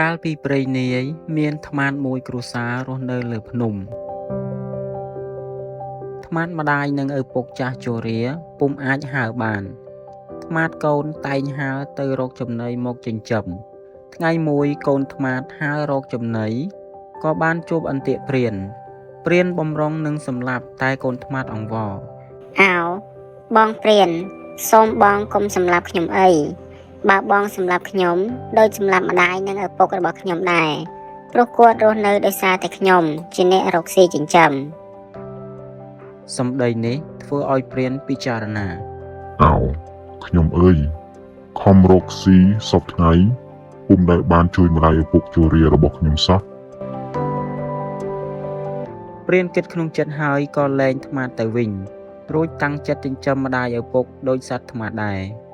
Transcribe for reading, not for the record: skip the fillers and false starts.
កាលពីព្រៃនាយមានថ្មាតមួយគ្រួសាររស់នៅលើភ្នំថ្មាតម្ដាយនិងឪពុកចាស់ជរាពុំអាចហើរបានថ្មាតកូនតែងហើរទៅរកចំណីមកចិញ្ចឹមថ្ងៃមួយកូនថ្មាតហើររកចំណីក៏បានជួបអន្ទាក់ព្រានបំរុងនឹងសម្លាប់តែកូនថ្មាតអង្វរអោបងព្រានសូមបងកុំសម្លាប់ខ្ញុំអីបើបងសម្លាប់ខ្ញុំដោយសម្លាប់ម្ដាយនិងឪពុករបស់ខ្ញុំដែរព្រោះគាត់រស់នៅដោយសារតែខ្ញុំជាអ្នករកស៊ីចិញ្ចឹមសម្ដីនេះធ្វើឲ្យព្រានពិចារណាអោខ្ញុំអើយខំរកស៊ីសពថ្ងៃពុំដែលបានជួយម្ដាយឪពុកជរារបស់ខ្ញុំសោះព្រានគិតក្នុងចិត្តហើយក៏លែងថ្មាតទៅវិញរួចតាំងចិត្តចិញ្ចឹមម្ដាយឪពុកដោយសត្វថ្មាតដែរ